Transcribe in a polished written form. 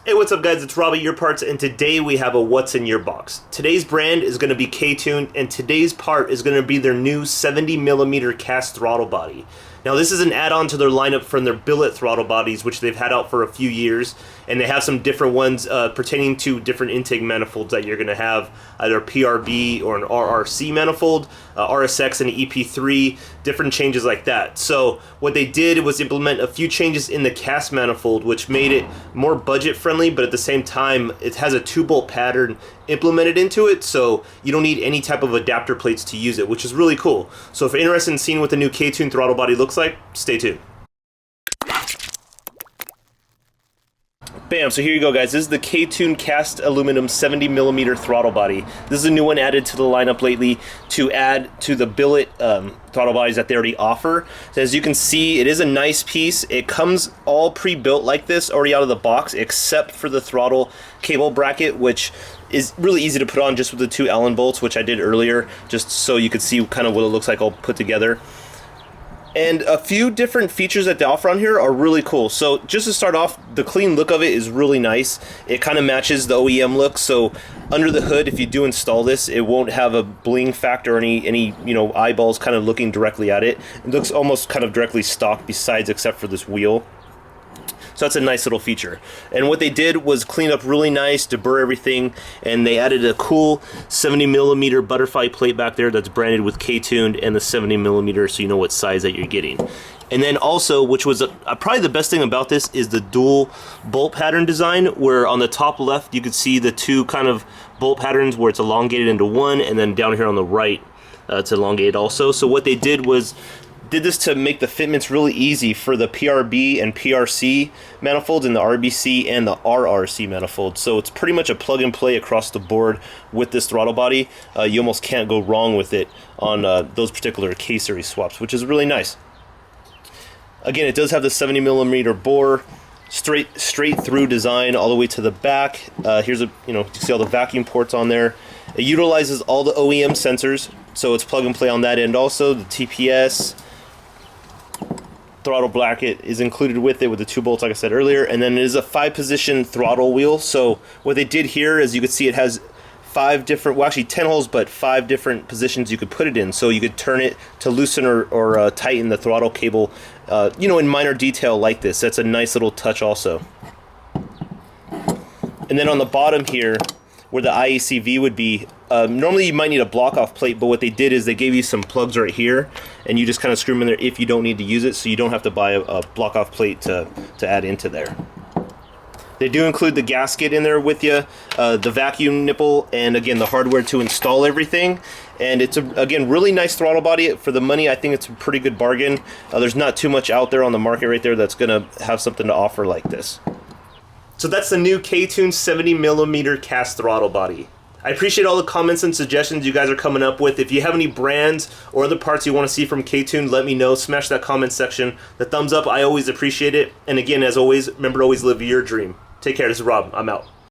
Hey, what's up guys, it's Robbie, Your Parts, and today we have a What's in Your Box. Today's brand is going to be K-tuned, and today's part is going to be their new 70mm cast throttle body. Now this is an add-on to their lineup from their billet throttle bodies, which they've had out for a few years, and they have some different ones pertaining to different intake manifolds that you're going to have, either a PRB or an RRC manifold, RSX and EP3, different changes like that. So what they did was implement a few changes in the cast manifold, which made it more budget friendly, but at the same time it has a 2-bolt pattern implemented into it, so you don't need any type of adapter plates to use it, which is really cool. So if you're interested in seeing what the new K-tuned throttle body looks like, stay tuned. Bam, so here you go guys, this is the K-tuned cast aluminum 70mm throttle body. This is a new one added to the lineup lately to add to the billet throttle bodies that they already offer. So as you can see, it is a nice piece. It comes all pre-built like this, already out of the box, except for the throttle cable bracket, which is really easy to put on just with the 2 Allen bolts, which I did earlier, just so you could see kind of what it looks like all put together. And a few different features that they offer on here are really cool. So just to start off, the clean look of it is really nice. It kind of matches the OEM look. So under the hood, if you do install this, it won't have a bling factor or any eyeballs kind of looking directly at it. It looks almost kind of directly stock besides except for this wheel. So that's a nice little feature. And what they did was clean up really nice, deburr everything, and they added a cool 70mm butterfly plate back there that's branded with K-tuned and the 70mm, so you know what size that you're getting. And then also, which was probably the best thing about this, is the dual bolt pattern design, where on the top left you could see the 2 kind of bolt patterns where it's elongated into one, and then down here on the right it's elongated also. So what they did was did this to make the fitments really easy for the PRB and PRC manifolds and the RBC and the RRC manifold. So it's pretty much a plug and play across the board with this throttle body. You almost can't go wrong with it on those particular K-series swaps, which is really nice. Again, it does have the 70mm bore, straight through design all the way to the back. Here's you see all the vacuum ports on there. It utilizes all the OEM sensors, so it's plug and play on that end also. The TPS throttle bracket is included with it with the 2 bolts like I said earlier, and then it is a 5-position throttle wheel. So what they did here, as you can see, it has 5 different, well actually 10 holes, but 5 different positions you could put it in. So you could turn it to loosen or tighten the throttle cable, in minor detail like this. That's a nice little touch also. And then on the bottom here, where the IACV would be, normally you might need a block-off plate, but what they did is they gave you some plugs right here, and you just kind of screw them in there if you don't need to use it, so you don't have to buy a block-off plate to add into there. They do include the gasket in there with you, the vacuum nipple, and again the hardware to install everything. And it's again really nice throttle body. For the money, I think it's a pretty good bargain. There's not too much out there on the market right there that's gonna have something to offer like this. So that's the new K-tuned 70mm cast throttle body. I appreciate all the comments and suggestions you guys are coming up with. If you have any brands or other parts you want to see from K-tuned, let me know. Smash that comment section. The thumbs up, I always appreciate it. And again, as always, remember to always live your dream. Take care. This is Rob. I'm out.